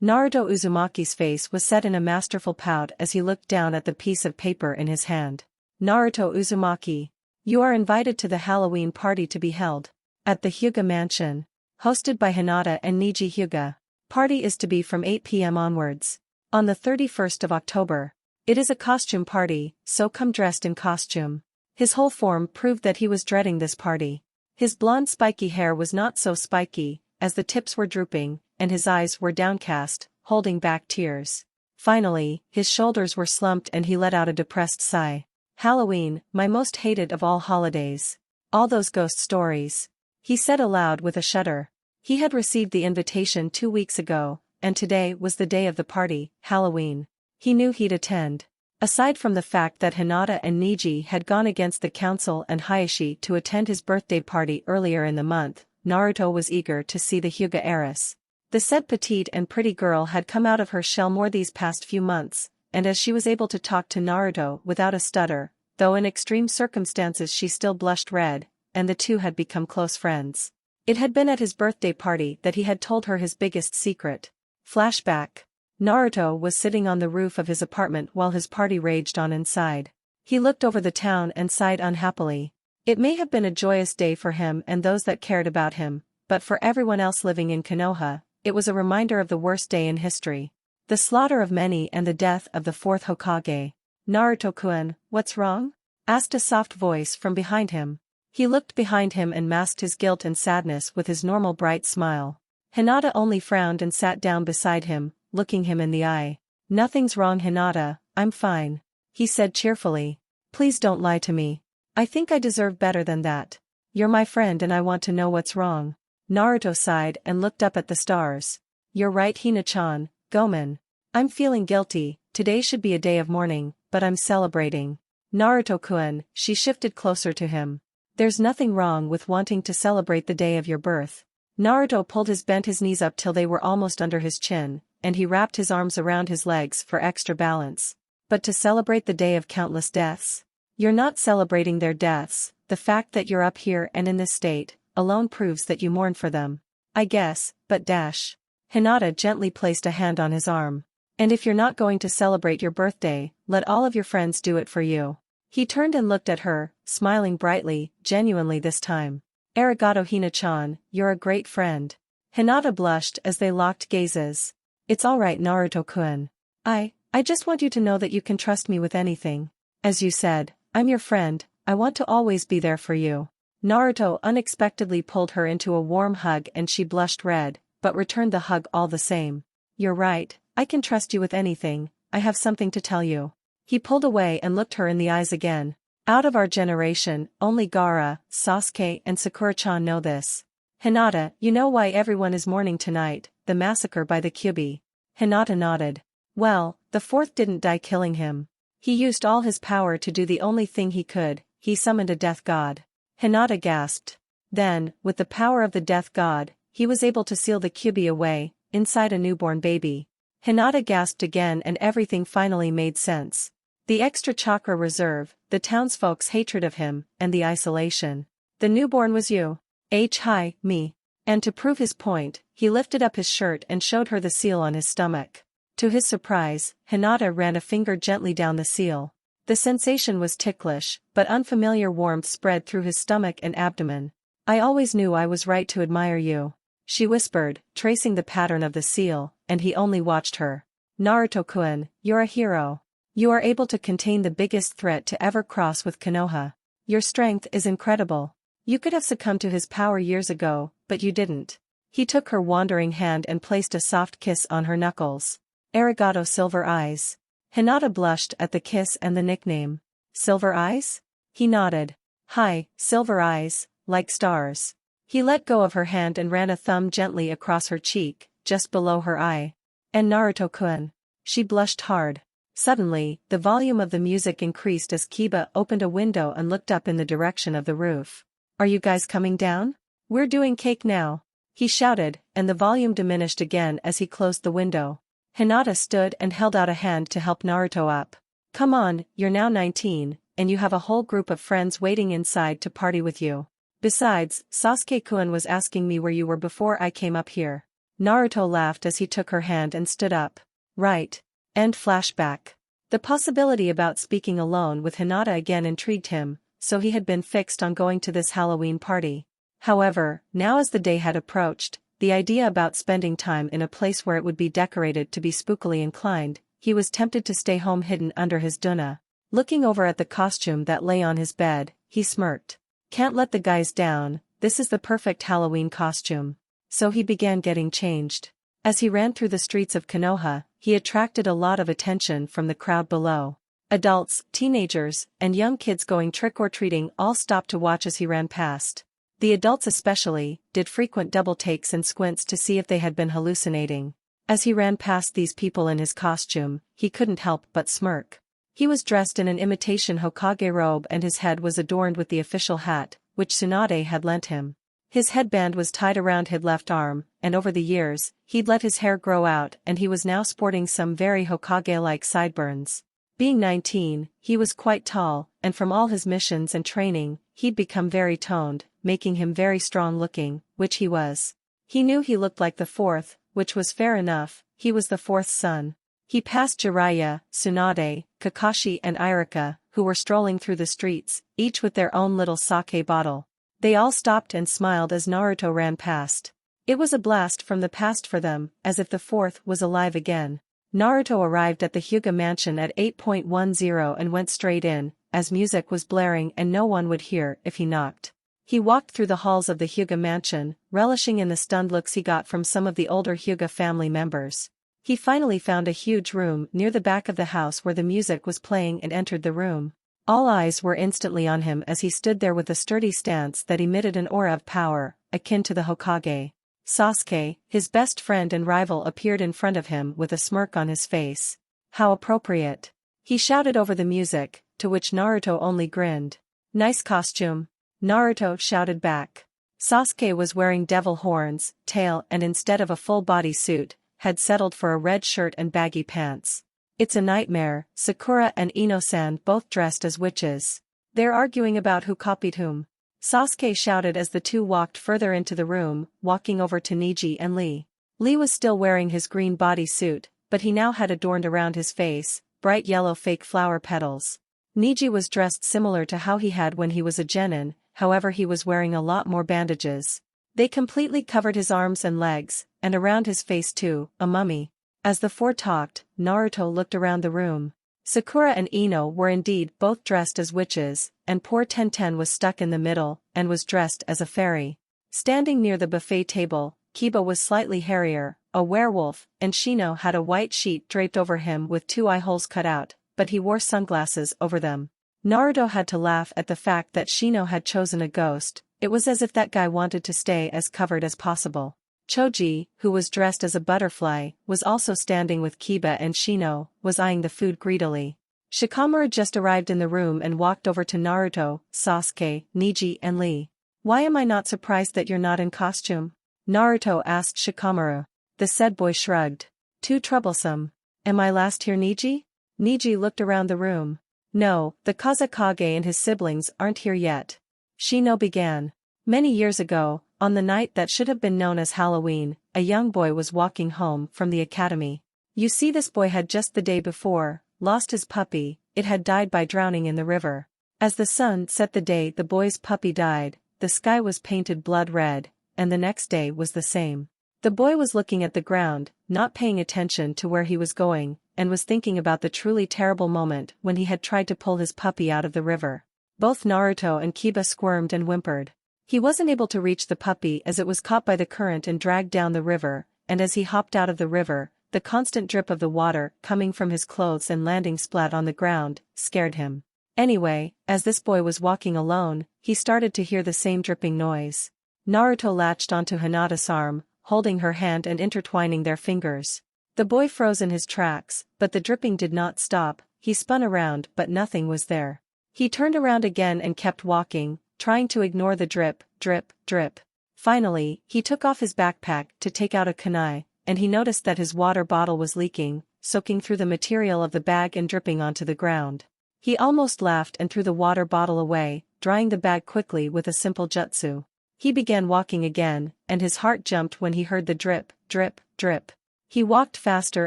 Naruto Uzumaki's face was set in a masterful pout as he looked down at the piece of paper in his hand. Naruto Uzumaki. You are invited to the Halloween party to be held at the Hyuga Mansion, hosted by Hinata and Niji Hyuga. Party is to be from 8 p.m. onwards. On the 31st of October. It is a costume party, so come dressed in costume. His whole form proved that he was dreading this party. His blonde spiky hair was not so spiky, as the tips were drooping, and his eyes were downcast, holding back tears. Finally, his shoulders were slumped and he let out a depressed sigh. Halloween, my most hated of all holidays. All those ghost stories. He said aloud with a shudder. He had received the invitation 2 weeks ago, and today was the day of the party, Halloween. He knew he'd attend. Aside from the fact that Hinata and Niji had gone against the council and Hayashi to attend his birthday party earlier in the month, Naruto was eager to see the Hyuga heiress. The said petite and pretty girl had come out of her shell more these past few months, and as she was able to talk to Naruto without a stutter, though in extreme circumstances she still blushed red, and the two had become close friends. It had been at his birthday party that he had told her his biggest secret. Flashback. Naruto was sitting on the roof of his apartment while his party raged on inside. He looked over the town and sighed unhappily. It may have been a joyous day for him and those that cared about him, but for everyone else living in Konoha, it was a reminder of the worst day in history. The slaughter of many and the death of the fourth Hokage. Naruto-kun, what's wrong? Asked a soft voice from behind him. He looked behind him and masked his guilt and sadness with his normal bright smile. Hinata only frowned and sat down beside him, looking him in the eye. Nothing's wrong, Hinata, I'm fine. He said cheerfully. Please don't lie to me. I think I deserve better than that. You're my friend and I want to know what's wrong. Naruto sighed and looked up at the stars. You're right, Hina-chan, Gomen. I'm feeling guilty, today should be a day of mourning, but I'm celebrating. Naruto-kun, she shifted closer to him. There's nothing wrong with wanting to celebrate the day of your birth. Naruto bent his knees up till they were almost under his chin, and he wrapped his arms around his legs for extra balance. But to celebrate the day of countless deaths? You're not celebrating their deaths, the fact that you're up here and in this state, alone proves that you mourn for them. I guess, but dash. Hinata gently placed a hand on his arm. And if you're not going to celebrate your birthday, let all of your friends do it for you. He turned and looked at her, smiling brightly, genuinely this time. Arigato Hina-chan, you're a great friend. Hinata blushed as they locked gazes. It's alright Naruto-kun. I just want you to know that you can trust me with anything. As you said, I'm your friend, I want to always be there for you. Naruto unexpectedly pulled her into a warm hug and she blushed red, but returned the hug all the same. You're right, I can trust you with anything, I have something to tell you. He pulled away and looked her in the eyes again. Out of our generation, only Gaara, Sasuke and Sakura-chan know this. Hinata, you know why everyone is mourning tonight, the massacre by the Kyuubi. Hinata nodded. Well, the fourth didn't die killing him. He used all his power to do the only thing he could, he summoned a death god. Hinata gasped. Then, with the power of the death god, he was able to seal the Kyuubi away, inside a newborn baby. Hinata gasped again and everything finally made sense. The extra chakra reserve, the townsfolk's hatred of him, and the isolation. The newborn was you. Hi, me. And to prove his point, he lifted up his shirt and showed her the seal on his stomach. To his surprise, Hinata ran a finger gently down the seal. The sensation was ticklish, but unfamiliar warmth spread through his stomach and abdomen. I always knew I was right to admire you. She whispered, tracing the pattern of the seal, and he only watched her. Naruto-kun, you're a hero. You are able to contain the biggest threat to ever cross with Konoha. Your strength is incredible. You could have succumbed to his power years ago, but you didn't. He took her wandering hand and placed a soft kiss on her knuckles. Arigato Silver Eyes. Hinata blushed at the kiss and the nickname. Silver Eyes? He nodded. Hi, Silver Eyes, like stars. He let go of her hand and ran a thumb gently across her cheek, just below her eye. And Naruto-kun. She blushed hard. Suddenly, the volume of the music increased as Kiba opened a window and looked up in the direction of the roof. Are you guys coming down? We're doing cake now. He shouted, and the volume diminished again as he closed the window. Hinata stood and held out a hand to help Naruto up. Come on, you're now 19, and you have a whole group of friends waiting inside to party with you. Besides, Sasuke-kun was asking me where you were before I came up here. Naruto laughed as he took her hand and stood up. Right. End flashback. The possibility about speaking alone with Hinata again intrigued him, so he had been fixed on going to this Halloween party. However, now as the day had approached, the idea about spending time in a place where it would be decorated to be spookily inclined, he was tempted to stay home hidden under his duna. Looking over at the costume that lay on his bed, he smirked. Can't let the guys down, this is the perfect Halloween costume. So he began getting changed. As he ran through the streets of Konoha, he attracted a lot of attention from the crowd below. Adults, teenagers, and young kids going trick-or-treating all stopped to watch as he ran past. The adults especially, did frequent double takes and squints to see if they had been hallucinating. As he ran past these people in his costume, he couldn't help but smirk. He was dressed in an imitation Hokage robe and his head was adorned with the official hat, which Tsunade had lent him. His headband was tied around his left arm, and over the years, he'd let his hair grow out and he was now sporting some very Hokage-like sideburns. Being 19, he was quite tall, and from all his missions and training, he'd become very toned, making him very strong-looking, which he was. He knew he looked like the fourth, which was fair enough, he was the fourth son. He passed Jiraiya, Tsunade, Kakashi and Irika, who were strolling through the streets, each with their own little sake bottle. They all stopped and smiled as Naruto ran past. It was a blast from the past for them, as if the fourth was alive again. Naruto arrived at the Hyuga mansion at 8:10 and went straight in, as music was blaring and no one would hear if he knocked. He walked through the halls of the Hyuga mansion, relishing in the stunned looks he got from some of the older Hyuga family members. He finally found a huge room near the back of the house where the music was playing and entered the room. All eyes were instantly on him as he stood there with a sturdy stance that emitted an aura of power, akin to the Hokage. Sasuke, his best friend and rival, appeared in front of him with a smirk on his face. How appropriate. He shouted over the music, to which Naruto only grinned. Nice costume. Naruto shouted back. Sasuke was wearing devil horns, tail and instead of a full body suit, had settled for a red shirt and baggy pants. It's a nightmare, Sakura and Ino-san both dressed as witches. They're arguing about who copied whom. Sasuke shouted as the two walked further into the room, walking over to Neji and Lee. Lee was still wearing his green bodysuit, but he now had adorned around his face, bright yellow fake flower petals. Neji was dressed similar to how he had when he was a genin, however he was wearing a lot more bandages. They completely covered his arms and legs, and around his face too, a mummy. As the four talked, Naruto looked around the room. Sakura and Ino were indeed both dressed as witches, and poor Tenten was stuck in the middle, and was dressed as a fairy. Standing near the buffet table, Kiba was slightly hairier, a werewolf, and Shino had a white sheet draped over him with two eye holes cut out, but he wore sunglasses over them. Naruto had to laugh at the fact that Shino had chosen a ghost. It was as if that guy wanted to stay as covered as possible. Choji, who was dressed as a butterfly, was also standing with Kiba and Shino, was eyeing the food greedily. Shikamaru just arrived in the room and walked over to Naruto, Sasuke, Neji and Lee. Why am I not surprised that you're not in costume? Naruto asked Shikamaru. The said boy shrugged. Too troublesome. Am I last here, Neji? Neji looked around the room. No, the Kazekage and his siblings aren't here yet. Shino began. Many years ago, on the night that should have been known as Halloween, a young boy was walking home from the academy. You see, this boy had just the day before lost his puppy. It had died by drowning in the river. As the sun set the day the boy's puppy died, the sky was painted blood red, and the next day was the same. The boy was looking at the ground, not paying attention to where he was going, and was thinking about the truly terrible moment when he had tried to pull his puppy out of the river. Both Naruto and Kiba squirmed and whimpered. He wasn't able to reach the puppy as it was caught by the current and dragged down the river, and as he hopped out of the river, the constant drip of the water coming from his clothes and landing splat on the ground scared him. Anyway, as this boy was walking alone, he started to hear the same dripping noise. Naruto latched onto Hinata's arm, holding her hand and intertwining their fingers. The boy froze in his tracks, but the dripping did not stop. He spun around but nothing was there. He turned around again and kept walking, trying to ignore the drip, drip, drip. Finally, he took off his backpack to take out a kunai, and he noticed that his water bottle was leaking, soaking through the material of the bag and dripping onto the ground. He almost laughed and threw the water bottle away, drying the bag quickly with a simple jutsu. He began walking again, and his heart jumped when he heard the drip, drip, drip. He walked faster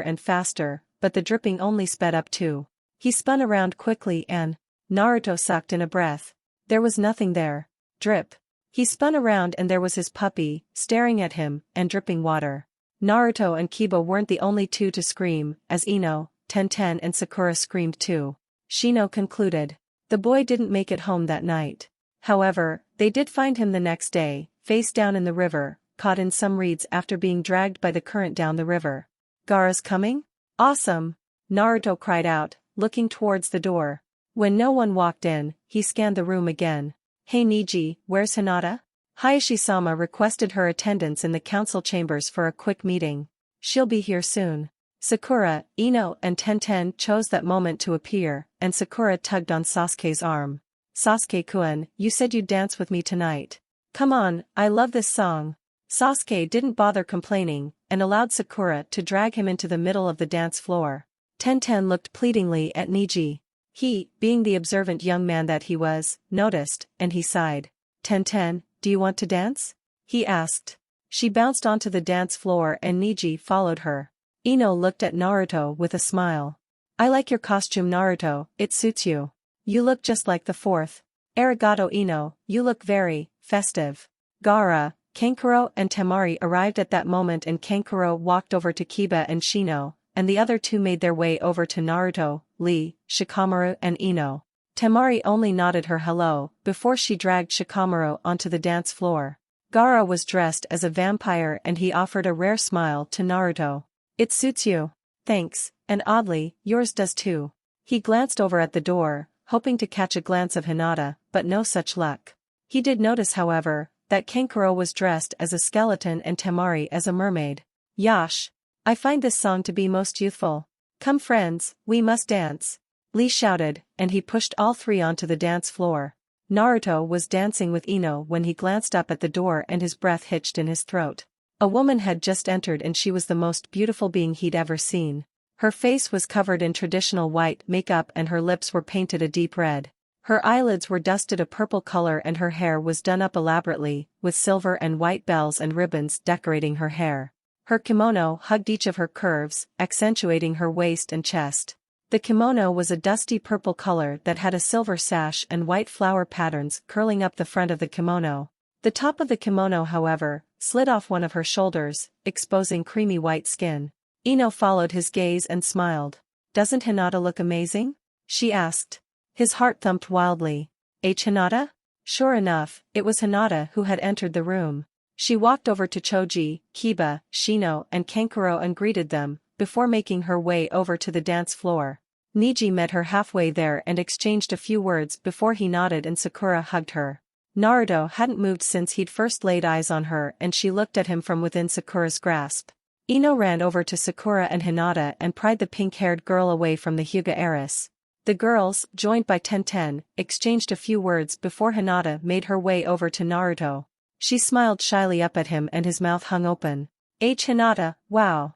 and faster, but the dripping only sped up too. He spun around quickly and Naruto sucked in a breath. There was nothing there. Drip. He spun around and there was his puppy, staring at him, and dripping water. Naruto and Kiba weren't the only two to scream, as Ino, Tenten and Sakura screamed too. Shino concluded. The boy didn't make it home that night. However, they did find him the next day, face down in the river, caught in some reeds after being dragged by the current down the river. Gaara's coming? Awesome! Naruto cried out, looking towards the door. When no one walked in, he scanned the room again. Hey Neji, where's Hinata? Hayashi-sama requested her attendance in the council chambers for a quick meeting. She'll be here soon. Sakura, Ino and Tenten chose that moment to appear, and Sakura tugged on Sasuke's arm. Sasuke-kun, you said you'd dance with me tonight. Come on, I love this song. Sasuke didn't bother complaining, and allowed Sakura to drag him into the middle of the dance floor. Tenten looked pleadingly at Neji. He, being the observant young man that he was, noticed, and he sighed. Tenten, do you want to dance? He asked. She bounced onto the dance floor and Neji followed her. Ino looked at Naruto with a smile. I like your costume Naruto, it suits you. You look just like the fourth. Arigato Ino, you look very festive. Gaara, Kankuro and Temari arrived at that moment and Kankuro walked over to Kiba and Shino, and the other two made their way over to Naruto, Lee, Shikamaru and Ino. Temari only nodded her hello, before she dragged Shikamaru onto the dance floor. Gaara was dressed as a vampire and he offered a rare smile to Naruto. It suits you. Thanks, and oddly, yours does too. He glanced over at the door, hoping to catch a glance of Hinata, but no such luck. He did notice however, that Kankuro was dressed as a skeleton and Temari as a mermaid. Yash! I find this song to be most youthful. Come friends, we must dance. Lee shouted, and he pushed all three onto the dance floor. Naruto was dancing with Ino when he glanced up at the door and his breath hitched in his throat. A woman had just entered and she was the most beautiful being he'd ever seen. Her face was covered in traditional white makeup and her lips were painted a deep red. Her eyelids were dusted a purple color and her hair was done up elaborately, with silver and white bells and ribbons decorating her hair. Her kimono hugged each of her curves, accentuating her waist and chest. The kimono was a dusty purple color that had a silver sash and white flower patterns curling up the front of the kimono. The top of the kimono however, slid off one of her shoulders, exposing creamy white skin. Ino followed his gaze and smiled. Doesn't Hinata look amazing? She asked. His heart thumped wildly. Hinata? Sure enough, it was Hinata who had entered the room. She walked over to Choji, Kiba, Shino and Kankuro and greeted them, before making her way over to the dance floor. Neji met her halfway there and exchanged a few words before he nodded and Sakura hugged her. Naruto hadn't moved since he'd first laid eyes on her and she looked at him from within Sakura's grasp. Ino ran over to Sakura and Hinata and pried the pink-haired girl away from the Hyuga heiress. The girls, joined by Tenten, exchanged a few words before Hinata made her way over to Naruto. She smiled shyly up at him and his mouth hung open. Hinata, wow.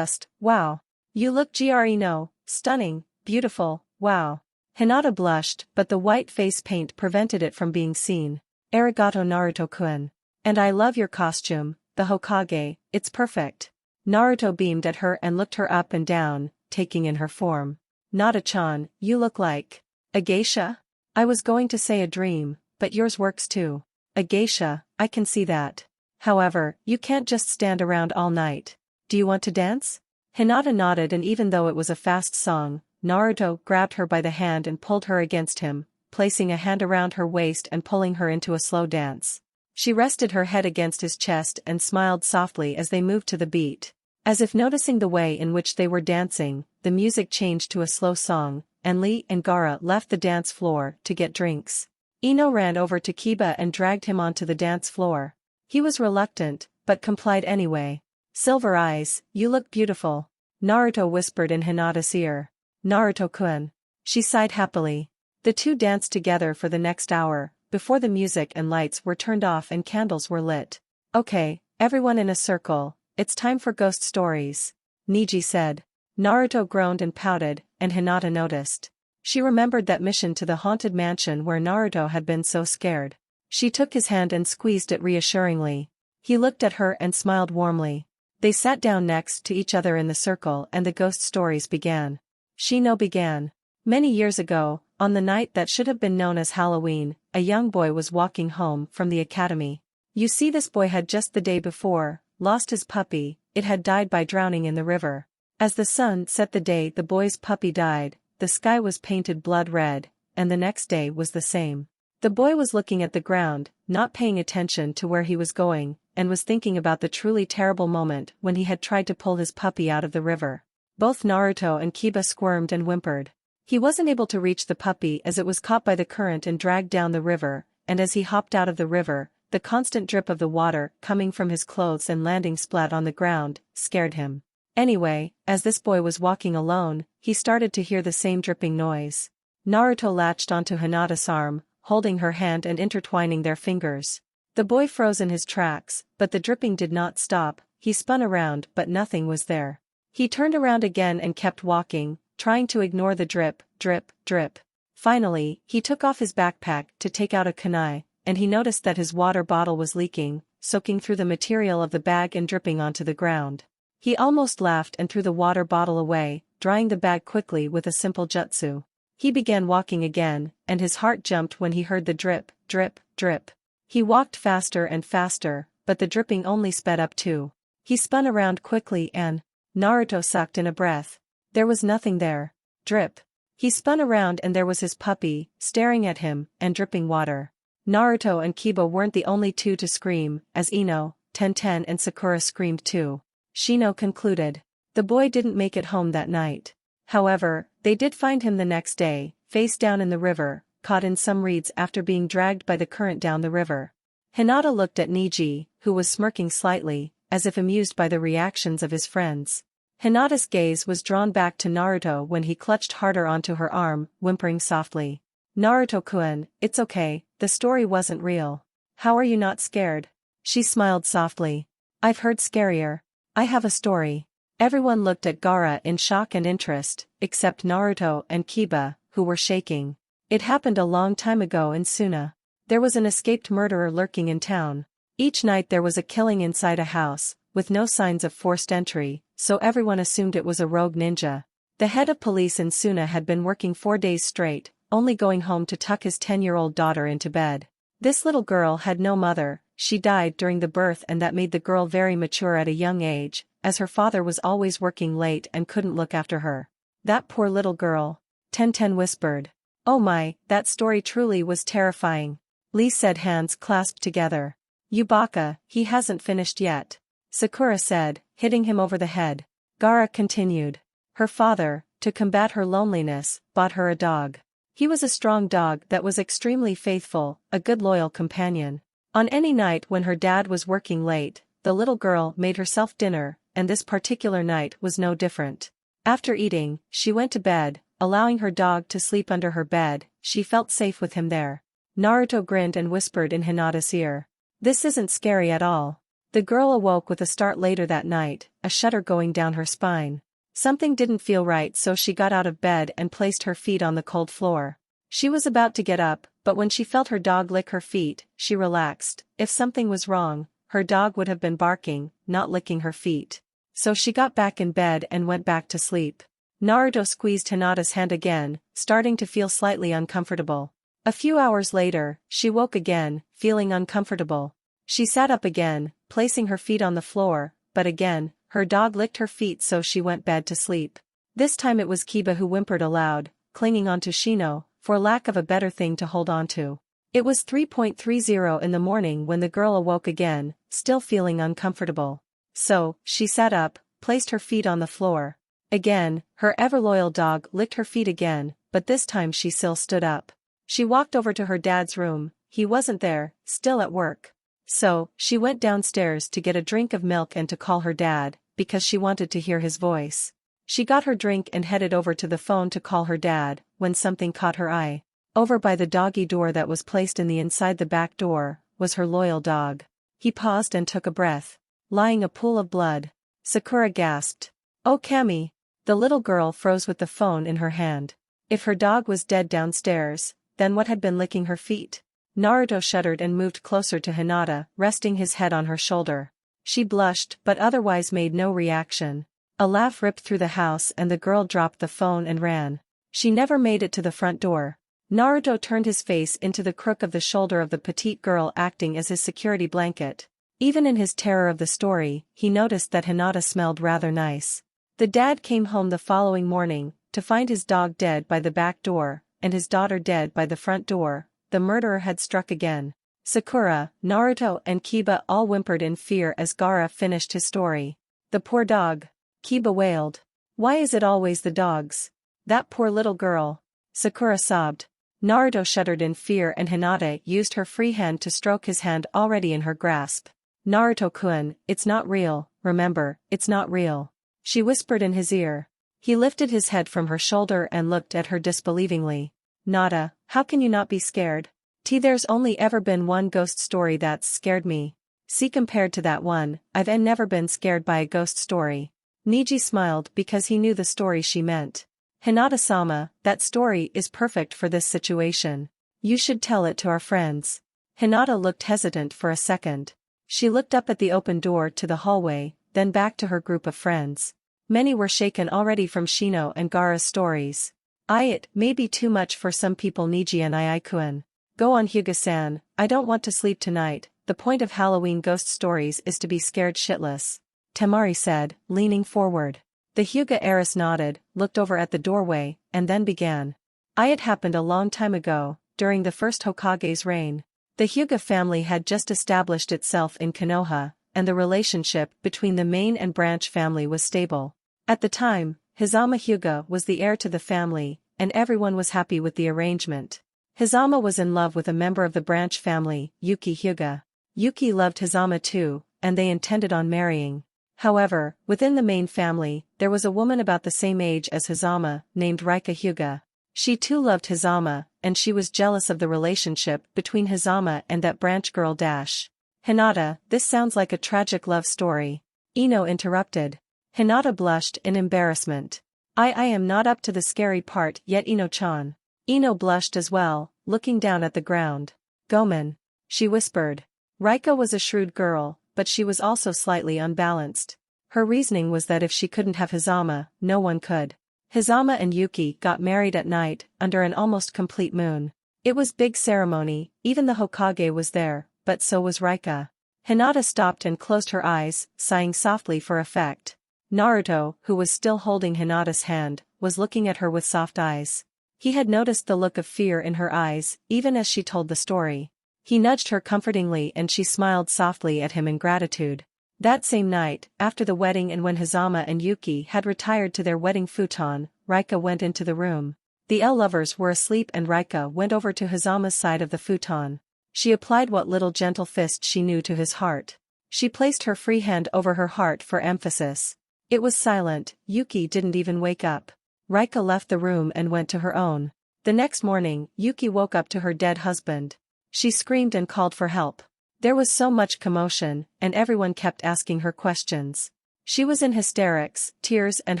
Wow. You look no, stunning, beautiful, wow. Hinata blushed, but the white face paint prevented it from being seen. Arigato Naruto-kun. And I love your costume, the Hokage, it's perfect. Naruto beamed at her and looked her up and down, taking in her form. Nada-chan, you look like a geisha? I was going to say a dream, but yours works too. A geisha, I can see that. However, you can't just stand around all night. Do you want to dance? Hinata nodded and even though it was a fast song, Naruto grabbed her by the hand and pulled her against him, placing a hand around her waist and pulling her into a slow dance. She rested her head against his chest and smiled softly as they moved to the beat. As if noticing the way in which they were dancing, the music changed to a slow song, and Lee and Gaara left the dance floor to get drinks. Ino ran over to Kiba and dragged him onto the dance floor. He was reluctant, but complied anyway. Silver eyes, you look beautiful. Naruto whispered in Hinata's ear. Naruto-kun. She sighed happily. The two danced together for the next hour, before the music and lights were turned off and candles were lit. Okay, everyone in a circle, it's time for ghost stories. Neji said. Naruto groaned and pouted, and Hinata noticed. She remembered that mission to the haunted mansion where Naruto had been so scared. She took his hand and squeezed it reassuringly. He looked at her and smiled warmly. They sat down next to each other in the circle and the ghost stories began. Shino began. Many years ago, on the night that should have been known as Halloween, a young boy was walking home from the academy. You see, this boy had just the day before lost his puppy. It had died by drowning in the river. As the sun set the day the boy's puppy died, the sky was painted blood red, and the next day was the same. The boy was looking at the ground, not paying attention to where he was going, and was thinking about the truly terrible moment when he had tried to pull his puppy out of the river. Both Naruto and Kiba squirmed and whimpered. He wasn't able to reach the puppy as it was caught by the current and dragged down the river, and as he hopped out of the river, the constant drip of the water coming from his clothes and landing splat on the ground scared him. Anyway, as this boy was walking alone, he started to hear the same dripping noise. Naruto latched onto Hinata's arm, holding her hand and intertwining their fingers. The boy froze in his tracks, but the dripping did not stop. He spun around but nothing was there. He turned around again and kept walking, trying to ignore the drip, drip, drip. Finally, he took off his backpack to take out a kunai, and he noticed that his water bottle was leaking, soaking through the material of the bag and dripping onto the ground. He almost laughed and threw the water bottle away, drying the bag quickly with a simple jutsu. He began walking again, and his heart jumped when he heard the drip, drip, drip. He walked faster and faster, but the dripping only sped up too. He spun around quickly and Naruto sucked in a breath. There was nothing there. Drip. He spun around and there was his puppy, staring at him, and dripping water. Naruto and Kiba weren't the only two to scream, as Ino, Tenten and Sakura screamed too. Shino concluded. The boy didn't make it home that night. However, they did find him the next day, face down in the river, caught in some reeds after being dragged by the current down the river. Hinata looked at Niji, who was smirking slightly, as if amused by the reactions of his friends. Hinata's gaze was drawn back to Naruto when he clutched harder onto her arm, whimpering softly. Naruto-kun, it's okay, the story wasn't real. How are you not scared? She smiled softly. I've heard scarier. I have a story. Everyone looked at Gaara in shock and interest, except Naruto and Kiba, who were shaking. It happened a long time ago in Suna. There was an escaped murderer lurking in town. Each night there was a killing inside a house, with no signs of forced entry, so everyone assumed it was a rogue ninja. The head of police in Suna had been working 4 days straight, only going home to tuck his 10-year-old daughter into bed. This little girl had no mother. She died during the birth, and that made the girl very mature at a young age, as her father was always working late and couldn't look after her. That poor little girl. Tenten whispered. Oh my, that story truly was terrifying. Lee said, hands clasped together. You baka, he hasn't finished yet. Sakura said, hitting him over the head. Gaara continued. Her father, to combat her loneliness, bought her a dog. He was a strong dog that was extremely faithful, a good loyal companion. On any night when her dad was working late, the little girl made herself dinner, and this particular night was no different. After eating, she went to bed, allowing her dog to sleep under her bed. She felt safe with him there. Naruto grinned and whispered in Hinata's ear. This isn't scary at all. The girl awoke with a start later that night, a shudder going down her spine. Something didn't feel right, so she got out of bed and placed her feet on the cold floor. She was about to get up, but when she felt her dog lick her feet, she relaxed. If something was wrong, her dog would have been barking, not licking her feet. So she got back in bed and went back to sleep. Naruto squeezed Hinata's hand again, starting to feel slightly uncomfortable. A few hours later, she woke again, feeling uncomfortable. She sat up again, placing her feet on the floor, but again, her dog licked her feet, so she went back to sleep. This time it was Kiba who whimpered aloud, clinging onto Shino, for lack of a better thing to hold onto. It was 3:30 in the morning when the girl awoke again, still feeling uncomfortable. So, she sat up, placed her feet on the floor. Again, her ever-loyal dog licked her feet again, but this time she still stood up. She walked over to her dad's room. He wasn't there, still at work. So, she went downstairs to get a drink of milk and to call her dad, because she wanted to hear his voice. She got her drink and headed over to the phone to call her dad, when something caught her eye. Over by the doggy door that was placed in the inside the back door, was her loyal dog. He paused and took a breath. Lying a pool of blood. Sakura gasped. Oh Kami! The little girl froze with the phone in her hand. If her dog was dead downstairs, then what had been licking her feet? Naruto shuddered and moved closer to Hinata, resting his head on her shoulder. She blushed but otherwise made no reaction. A laugh ripped through the house and the girl dropped the phone and ran. She never made it to the front door. Naruto turned his face into the crook of the shoulder of the petite girl acting as his security blanket. Even in his terror of the story, he noticed that Hinata smelled rather nice. The dad came home the following morning, to find his dog dead by the back door, and his daughter dead by the front door. The murderer had struck again. Sakura, Naruto and Kiba all whimpered in fear as Gaara finished his story. The poor dog. Kiba wailed. Why is it always the dogs? That poor little girl. Sakura sobbed. Naruto shuddered in fear and Hinata used her free hand to stroke his hand already in her grasp. Naruto-kun, it's not real, remember, it's not real. She whispered in his ear. He lifted his head from her shoulder and looked at her disbelievingly. Nada, how can you not be scared? There's only ever been one ghost story that's scared me. See, compared to that one, I've never been scared by a ghost story. Niji smiled because he knew the story she meant. Hinata-sama, that story is perfect for this situation. You should tell it to our friends. Hinata looked hesitant for a second. She looked up at the open door to the hallway, then back to her group of friends. Many were shaken already from Shino and Gaara's stories. It may be too much for some people. Niji and Iikuen. Go on, Hyuga-san, I don't want to sleep tonight. The point of Halloween ghost stories is to be scared shitless. Temari said, leaning forward. The Hyuga heiress nodded, looked over at the doorway, and then began. It happened a long time ago, during the first Hokage's reign. The Hyuga family had just established itself in Konoha, and the relationship between the main and branch family was stable. At the time, Hizama Hyuga was the heir to the family, and everyone was happy with the arrangement. Hizama was in love with a member of the branch family, Yuki Hyuga. Yuki loved Hizama too, and they intended on marrying. However, within the main family, there was a woman about the same age as Hizama, named Rika Hyuga. She too loved Hizama, and she was jealous of the relationship between Hizama and that branch girl. Hinata, this sounds like a tragic love story. Ino interrupted. Hinata blushed in embarrassment. I am not up to the scary part yet, Ino-chan. Ino blushed as well, looking down at the ground. Gomen. She whispered. Rika was a shrewd girl, but she was also slightly unbalanced. Her reasoning was that if she couldn't have Hizama, no one could. Hizama and Yuki got married at night, under an almost complete moon. It was big ceremony, even the Hokage was there, but so was Rika. Hinata stopped and closed her eyes, sighing softly for effect. Naruto, who was still holding Hinata's hand, was looking at her with soft eyes. He had noticed the look of fear in her eyes, even as she told the story. He nudged her comfortingly and she smiled softly at him in gratitude. That same night, after the wedding and when Hizama and Yuki had retired to their wedding futon, Rika went into the room. The lovers were asleep and Rika went over to Hizama's side of the futon. She applied what little gentle fist she knew to his heart. She placed her free hand over her heart for emphasis. It was silent. Yuki didn't even wake up. Rika left the room and went to her own. The next morning, Yuki woke up to her dead husband. She screamed and called for help. There was so much commotion, and everyone kept asking her questions. She was in hysterics, tears and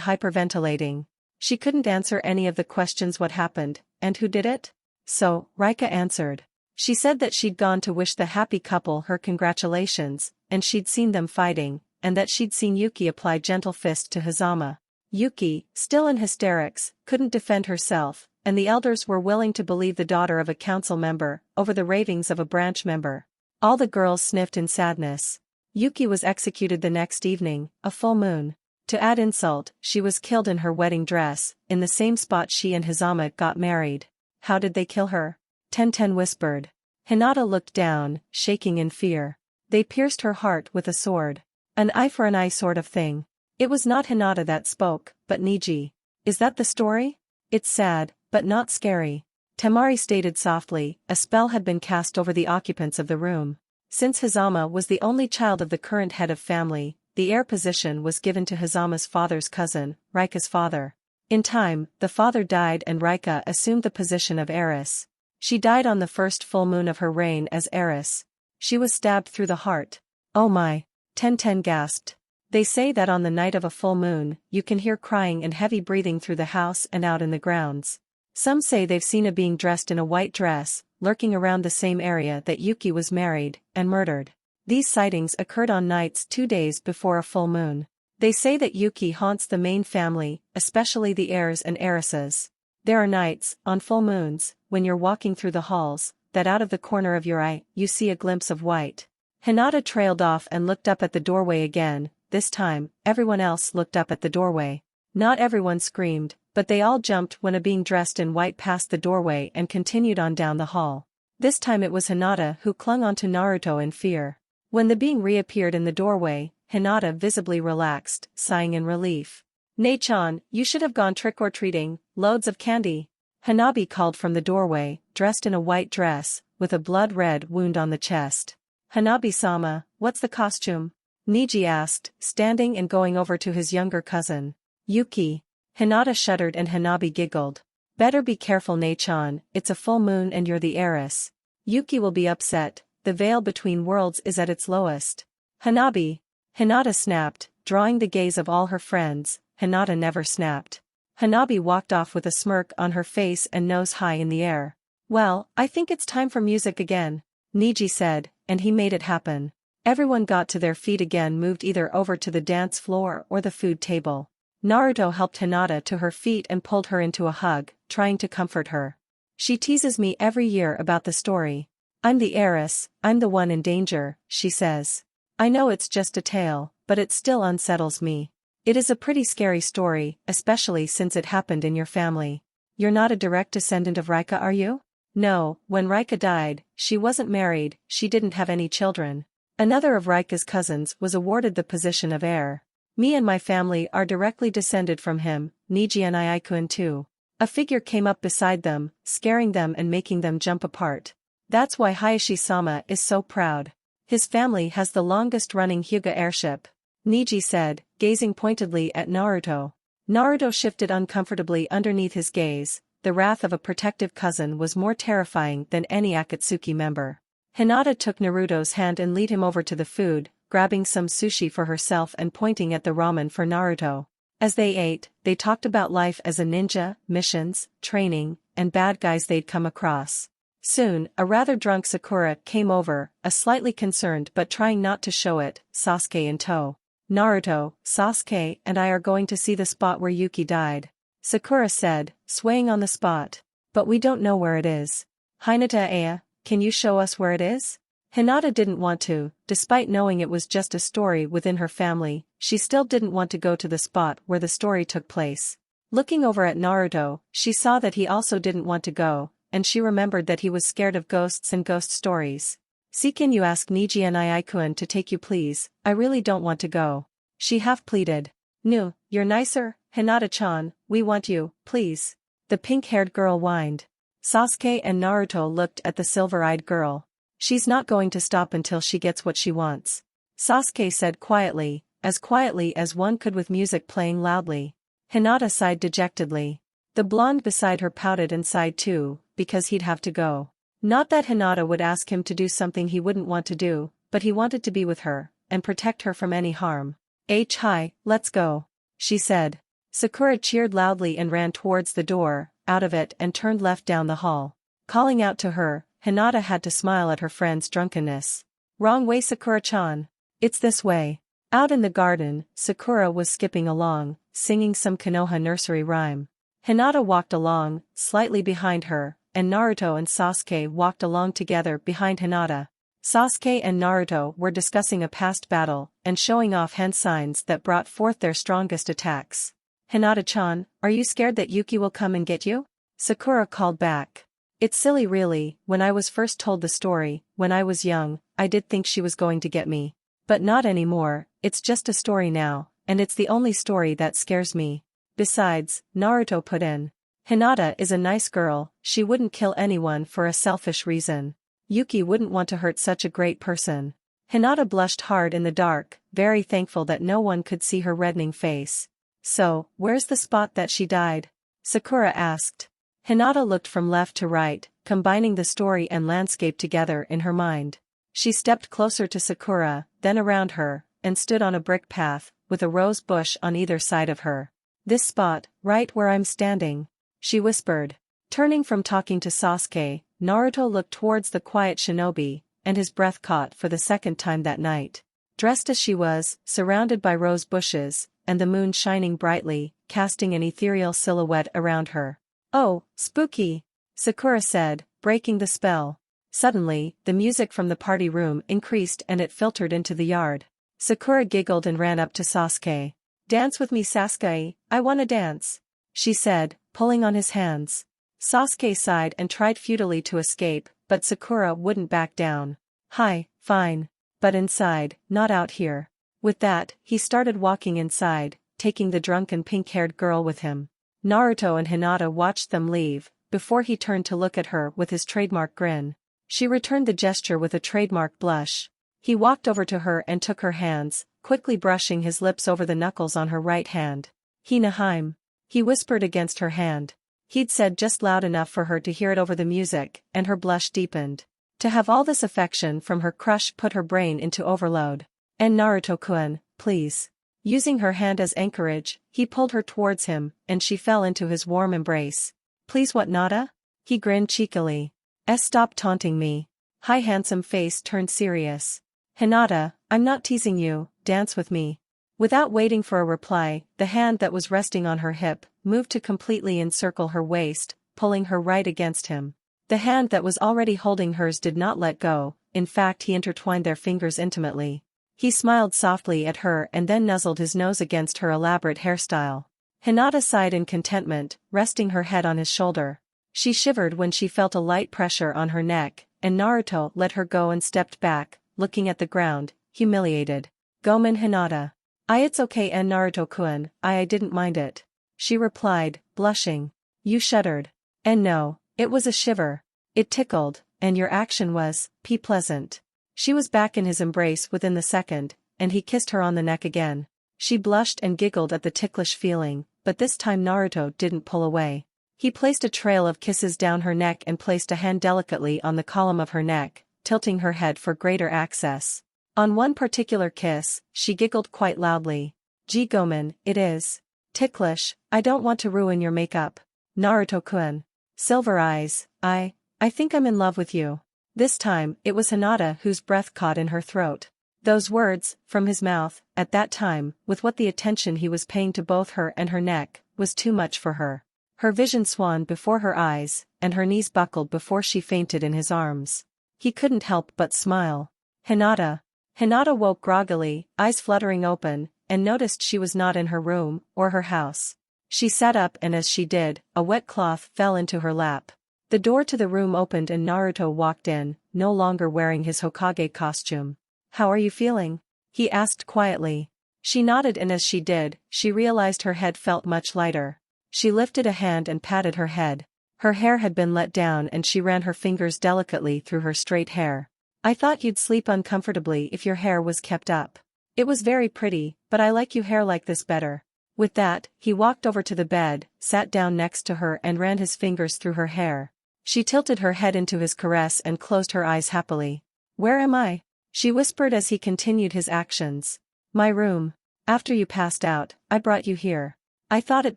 hyperventilating. She couldn't answer any of the questions. What happened, and who did it? So, Rika answered. She said that she'd gone to wish the happy couple her congratulations, and she'd seen them fighting, and that she'd seen Yuki apply gentle fist to Hizama. Yuki, still in hysterics, couldn't defend herself, and the elders were willing to believe the daughter of a council member, over the ravings of a branch member. All the girls sniffed in sadness. Yuki was executed the next evening, a full moon. To add insult, she was killed in her wedding dress, in the same spot she and Hizama got married. How did they kill her? Tenten whispered. Hinata looked down, shaking in fear. They pierced her heart with a sword. An eye for an eye sort of thing. It was not Hinata that spoke, but Niji. Is that the story? It's sad, but not scary. Temari stated softly. A spell had been cast over the occupants of the room. Since Hizama was the only child of the current head of family, the heir position was given to Hizama's father's cousin, Rika's father. In time, the father died and Rika assumed the position of heiress. She died on the first full moon of her reign as heiress. She was stabbed through the heart. Oh my! Tenten gasped. They say that on the night of a full moon, you can hear crying and heavy breathing through the house and out in the grounds. Some say they've seen a being dressed in a white dress, lurking around the same area that Yuki was married and murdered. These sightings occurred on nights 2 days before a full moon. They say that Yuki haunts the main family, especially the heirs and heiresses. There are nights, on full moons, when you're walking through the halls, that out of the corner of your eye, you see a glimpse of white. Hinata trailed off and looked up at the doorway again. This time, everyone else looked up at the doorway. Not everyone screamed, but they all jumped when a being dressed in white passed the doorway and continued on down the hall. This time it was Hinata who clung onto Naruto in fear. When the being reappeared in the doorway, Hinata visibly relaxed, sighing in relief. "Nei-chan, you should have gone trick-or-treating, loads of candy." Hanabi called from the doorway, dressed in a white dress, with a blood-red wound on the chest. "Hanabi-sama, what's the costume?" Niji asked, standing and going over to his younger cousin. "Yuki." Hinata shuddered and Hanabi giggled. "Better be careful, Nei-chan, it's a full moon and you're the heiress. Yuki will be upset, the veil between worlds is at its lowest." "Hanabi." Hinata snapped, drawing the gaze of all her friends. Hinata never snapped. Hanabi walked off with a smirk on her face and nose high in the air. "Well, I think it's time for music again," Niji said, and he made it happen. Everyone got to their feet again, moved either over to the dance floor or the food table. Naruto helped Hinata to her feet and pulled her into a hug, trying to comfort her. "She teases me every year about the story. I'm the heiress, I'm the one in danger," she says. "I know it's just a tale, but it still unsettles me. It is a pretty scary story, especially since it happened in your family. You're not a direct descendant of Rika, are you?" "No, when Rika died, she wasn't married, she didn't have any children. Another of Rika's cousins was awarded the position of heir. Me and my family are directly descended from him, Niji and Ayakuen too." A figure came up beside them, scaring them and making them jump apart. "That's why Hayashi-sama is so proud. His family has the longest-running Hyuga airship," Niji said, gazing pointedly at Naruto. Naruto shifted uncomfortably underneath his gaze. The wrath of a protective cousin was more terrifying than any Akatsuki member. Hinata took Naruto's hand and led him over to the food, grabbing some sushi for herself and pointing at the ramen for Naruto. As they ate, they talked about life as a ninja, missions, training, and bad guys they'd come across. Soon, a rather drunk Sakura came over, a slightly concerned but trying not to show it, Sasuke in tow. "Naruto, Sasuke and I are going to see the spot where Yuki died," Sakura said, swaying on the spot. "But we don't know where it is. Hinata Aya, can you show us where it is?" Hinata didn't want to, despite knowing it was just a story within her family, she still didn't want to go to the spot where the story took place. Looking over at Naruto, she saw that he also didn't want to go, and she remembered that he was scared of ghosts and ghost stories. "See, can you ask Niji and Ayakuen to take you please, I really don't want to go," she half pleaded. "No, you're nicer, Hinata-chan, we want you, please," the pink-haired girl whined. Sasuke and Naruto looked at the silver-eyed girl. "She's not going to stop until she gets what she wants," Sasuke said quietly as one could with music playing loudly. Hinata sighed dejectedly. The blonde beside her pouted and sighed too, because he'd have to go. Not that Hinata would ask him to do something he wouldn't want to do, but he wanted to be with her, and protect her from any harm. "Hi, let's go," she said. Sakura cheered loudly and ran towards the door, out of it and turned left down the hall. Calling out to her, Hinata had to smile at her friend's drunkenness. "Wrong way, Sakura-chan. It's this way." Out in the garden, Sakura was skipping along, singing some Konoha nursery rhyme. Hinata walked along, slightly behind her, and Naruto and Sasuke walked along together behind Hinata. Sasuke and Naruto were discussing a past battle and showing off hand signs that brought forth their strongest attacks. "Hinata-chan, are you scared that Yuki will come and get you?" Sakura called back. "It's silly really, when I was first told the story, when I was young, I did think she was going to get me. But not anymore, it's just a story now, and it's the only story that scares me. Besides," Naruto put in, "Hinata is a nice girl, she wouldn't kill anyone for a selfish reason. Yuki wouldn't want to hurt such a great person." Hinata blushed hard in the dark, very thankful that no one could see her reddening face. "So, where's the spot that she died?" Sakura asked. Hinata looked from left to right, combining the story and landscape together in her mind. She stepped closer to Sakura, then around her, and stood on a brick path, with a rose bush on either side of her. "This spot, right where I'm standing," she whispered. Turning from talking to Sasuke, Naruto looked towards the quiet shinobi, and his breath caught for the second time that night. Dressed as she was, surrounded by rose bushes, and the moon shining brightly, casting an ethereal silhouette around her. "Oh, spooky!" Sakura said, breaking the spell. Suddenly, the music from the party room increased and it filtered into the yard. Sakura giggled and ran up to Sasuke. "Dance with me, Sasuke, I wanna dance," she said, pulling on his hands. Sasuke sighed and tried futilely to escape, but Sakura wouldn't back down. "Hi, fine. But inside, not out here." With that, he started walking inside, taking the drunken pink-haired girl with him. Naruto and Hinata watched them leave, before he turned to look at her with his trademark grin. She returned the gesture with a trademark blush. He walked over to her and took her hands, quickly brushing his lips over the knuckles on her right hand. "Hinaheim," he whispered against her hand. He'd said just loud enough for her to hear it over the music, and her blush deepened. To have all this affection from her crush put her brain into overload. "And Naruto-kun, please." Using her hand as anchorage, he pulled her towards him, and she fell into his warm embrace. "Please what Nada?" He grinned cheekily. Stop taunting me." High handsome face turned serious. "Hinata, I'm not teasing you, dance with me." Without waiting for a reply, the hand that was resting on her hip moved to completely encircle her waist, pulling her right against him. The hand that was already holding hers did not let go, in fact he intertwined their fingers intimately. He smiled softly at her and then nuzzled his nose against her elaborate hairstyle. Hinata sighed in contentment, resting her head on his shoulder. She shivered when she felt a light pressure on her neck, and Naruto let her go and stepped back, looking at the ground, humiliated. "Gomen Hinata. It's okay and Naruto-kun, I didn't mind it." She replied, blushing. "You shuddered." "And no, it was a shiver. It tickled, and your action was, pleasant." She was back in his embrace within the second, and he kissed her on the neck again. She blushed and giggled at the ticklish feeling, but this time Naruto didn't pull away. He placed a trail of kisses down her neck and placed a hand delicately on the column of her neck, tilting her head for greater access. On one particular kiss, she giggled quite loudly. "Gee Gomen, it is ticklish, I don't want to ruin your makeup." "Naruto-kun." Silver eyes, I think I'm in love with you." This time, it was Hinata whose breath caught in her throat. Those words, from his mouth, at that time, with what the attention he was paying to both her and her neck, was too much for her. Her vision swam before her eyes, and her knees buckled before she fainted in his arms. He couldn't help but smile. "Hinata." Hinata woke groggily, eyes fluttering open, and noticed she was not in her room, or her house. She sat up and as she did, a wet cloth fell into her lap. The door to the room opened and Naruto walked in, no longer wearing his Hokage costume. "How are you feeling?" he asked quietly. She nodded and as she did, she realized her head felt much lighter. She lifted a hand and patted her head. Her hair had been let down and she ran her fingers delicately through her straight hair. "I thought you'd sleep uncomfortably if your hair was kept up. It was very pretty, but I like you hair like this better." With that, he walked over to the bed, sat down next to her and ran his fingers through her hair. She tilted her head into his caress and closed her eyes happily. "Where am I?" she whispered as he continued his actions. "My room. After you passed out, I brought you here. I thought it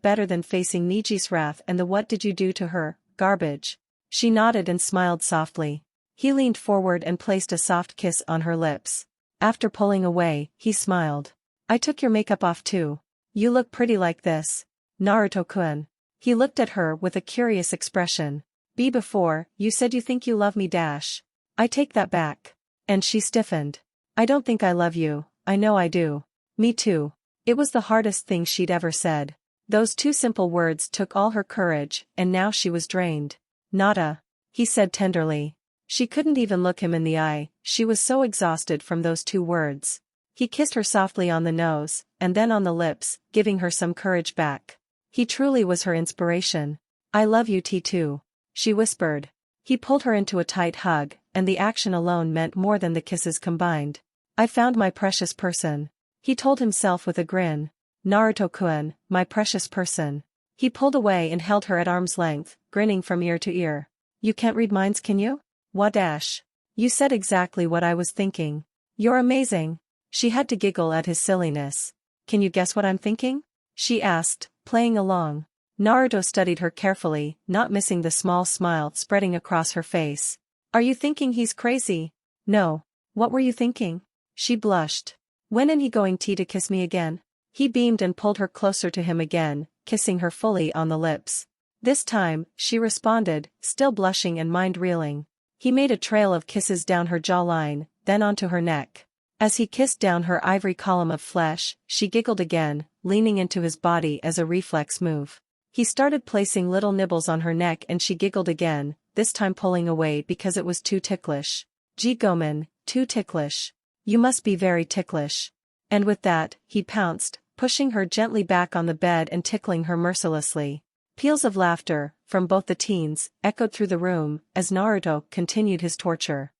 better than facing Niji's wrath and the what did you do to her, garbage." She nodded and smiled softly. He leaned forward and placed a soft kiss on her lips. After pulling away, he smiled. "I took your makeup off too. You look pretty like this. Naruto-kun." He looked at her with a curious expression. Before, you said you think you love me dash. I take that back." And she stiffened. "I don't think I love you, I know I do." "Me too." It was the hardest thing she'd ever said. Those two simple words took all her courage, and now she was drained. "Nada," he said tenderly. She couldn't even look him in the eye, she was so exhausted from those two words. He kissed her softly on the nose, and then on the lips, giving her some courage back. He truly was her inspiration. "I love you too," she whispered. He pulled her into a tight hug, and the action alone meant more than the kisses combined. "I found my precious person," he told himself with a grin. "Naruto-kun, my precious person." He pulled away and held her at arm's length, grinning from ear to ear. "You can't read minds, can you?" "Wadash. You said exactly what I was thinking. You're amazing." She had to giggle at his silliness. "Can you guess what I'm thinking?" she asked, playing along. Naruto studied her carefully, not missing the small smile spreading across her face. Are you thinking he's crazy? No. What were you thinking? She blushed. When is he going to kiss me again? He beamed and pulled her closer to him again, kissing her fully on the lips. This time, she responded, still blushing and mind-reeling. He made a trail of kisses down her jawline, then onto her neck. As he kissed down her ivory column of flesh, she giggled again, leaning into his body as a reflex move. He started placing little nibbles on her neck and she giggled again, this time pulling away because it was too ticklish. Gee Gomen, too ticklish. You must be very ticklish. And with that, he pounced, pushing her gently back on the bed and tickling her mercilessly. Peals of laughter, from both the teens, echoed through the room, as Naruto continued his torture.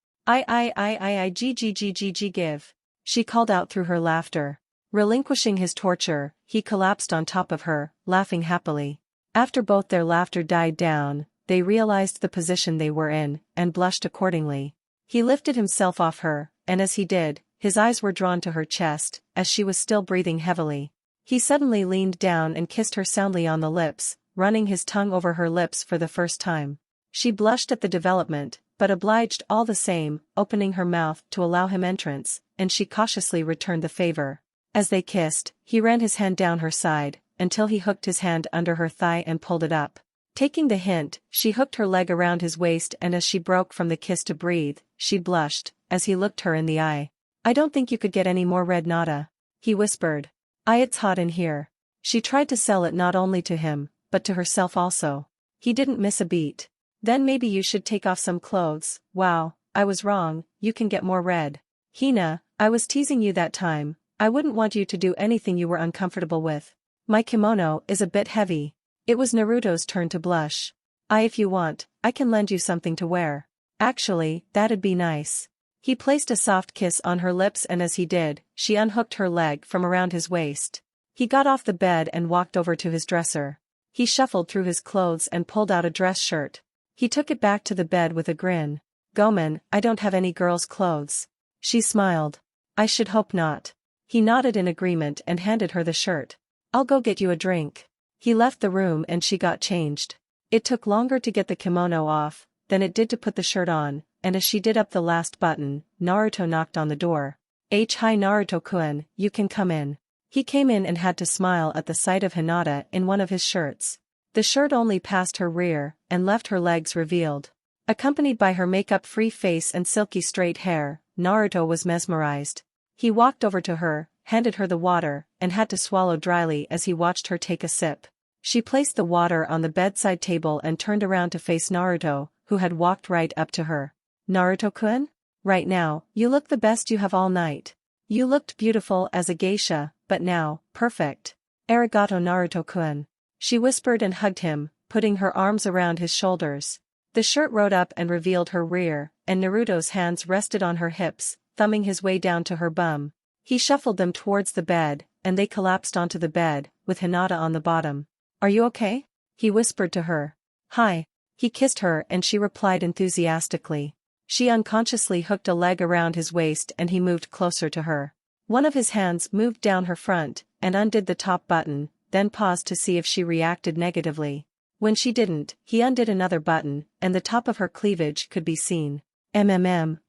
Give. She called out through her laughter. Relinquishing his torture, he collapsed on top of her, laughing happily. After both their laughter died down, they realized the position they were in, and blushed accordingly. He lifted himself off her, and as he did, his eyes were drawn to her chest, as she was still breathing heavily. He suddenly leaned down and kissed her soundly on the lips, running his tongue over her lips for the first time. She blushed at the development, but obliged all the same, opening her mouth to allow him entrance, and she cautiously returned the favor. As they kissed, he ran his hand down her side, until he hooked his hand under her thigh and pulled it up. Taking the hint, she hooked her leg around his waist and as she broke from the kiss to breathe, she blushed, as he looked her in the eye. I don't think you could get any more red nata. He whispered. It's hot in here. She tried to sell it not only to him, but to herself also. He didn't miss a beat. Then maybe you should take off some clothes. Wow, I was wrong, you can get more red. Hina, I was teasing you that time, I wouldn't want you to do anything you were uncomfortable with. My kimono is a bit heavy. It was Naruto's turn to blush. If you want, I can lend you something to wear. Actually, that'd be nice. He placed a soft kiss on her lips and as he did, she unhooked her leg from around his waist. He got off the bed and walked over to his dresser. He shuffled through his clothes and pulled out a dress shirt. He took it back to the bed with a grin. Gomen, I don't have any girl's clothes. She smiled. I should hope not. He nodded in agreement and handed her the shirt. I'll go get you a drink. He left the room and she got changed. It took longer to get the kimono off than it did to put the shirt on, and as she did up the last button, Naruto knocked on the door. Hi Naruto-kun, you can come in. He came in and had to smile at the sight of Hinata in one of his shirts. The shirt only passed her rear, and left her legs revealed. Accompanied by her makeup-free face and silky straight hair, Naruto was mesmerized. He walked over to her, handed her the water, and had to swallow dryly as he watched her take a sip. She placed the water on the bedside table and turned around to face Naruto, who had walked right up to her. Naruto-kun? Right now, you look the best you have all night. You looked beautiful as a geisha, but now, perfect. Arigato Naruto-kun. She whispered and hugged him, putting her arms around his shoulders. The shirt rode up and revealed her rear, and Naruto's hands rested on her hips, thumbing his way down to her bum. He shuffled them towards the bed, and they collapsed onto the bed, with Hinata on the bottom. Are you okay? He whispered to her. Hi. He kissed her and she replied enthusiastically. She unconsciously hooked a leg around his waist and he moved closer to her. One of his hands moved down her front, and undid the top button, then paused to see if she reacted negatively. When she didn't, he undid another button, and the top of her cleavage could be seen.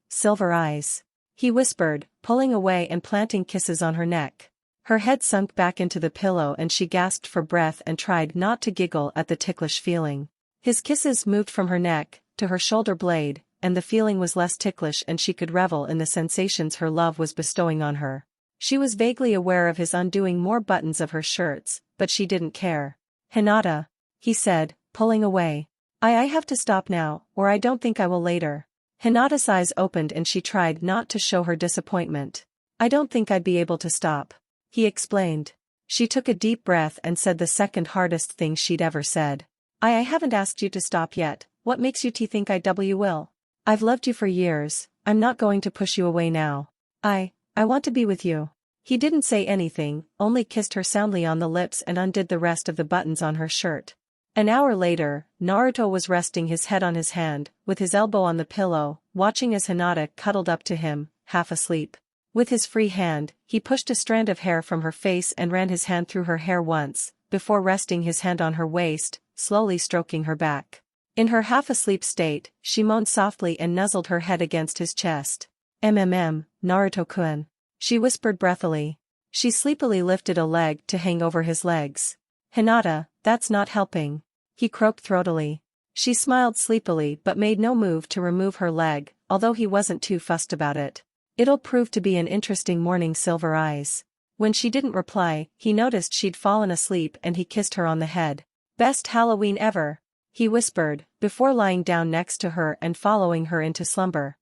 Silver eyes. He whispered, pulling away and planting kisses on her neck. Her head sunk back into the pillow and she gasped for breath and tried not to giggle at the ticklish feeling. His kisses moved from her neck to her shoulder blade, and the feeling was less ticklish and she could revel in the sensations her love was bestowing on her. She was vaguely aware of his undoing more buttons of her shirts, but she didn't care. Hinata, he said, pulling away. I have to stop now, or I don't think I will later. Hinata's eyes opened and she tried not to show her disappointment. I don't think I'd be able to stop. He explained. She took a deep breath and said the second hardest thing she'd ever said. I haven't asked you to stop yet, what makes you think I will? I've loved you for years, I'm not going to push you away now. I want to be with you. He didn't say anything, only kissed her soundly on the lips and undid the rest of the buttons on her shirt. An hour later, Naruto was resting his head on his hand, with his elbow on the pillow, watching as Hinata cuddled up to him, half asleep. With his free hand, he pushed a strand of hair from her face and ran his hand through her hair once, before resting his hand on her waist, slowly stroking her back. In her half-asleep state, she moaned softly and nuzzled her head against his chest. Naruto-kun. She whispered breathily. She sleepily lifted a leg to hang over his legs. Hinata, that's not helping. He croaked throatily. She smiled sleepily but made no move to remove her leg, although he wasn't too fussed about it. It'll prove to be an interesting morning, Silver Eyes. When she didn't reply, he noticed she'd fallen asleep and he kissed her on the head. Best Halloween ever, he whispered, before lying down next to her and following her into slumber.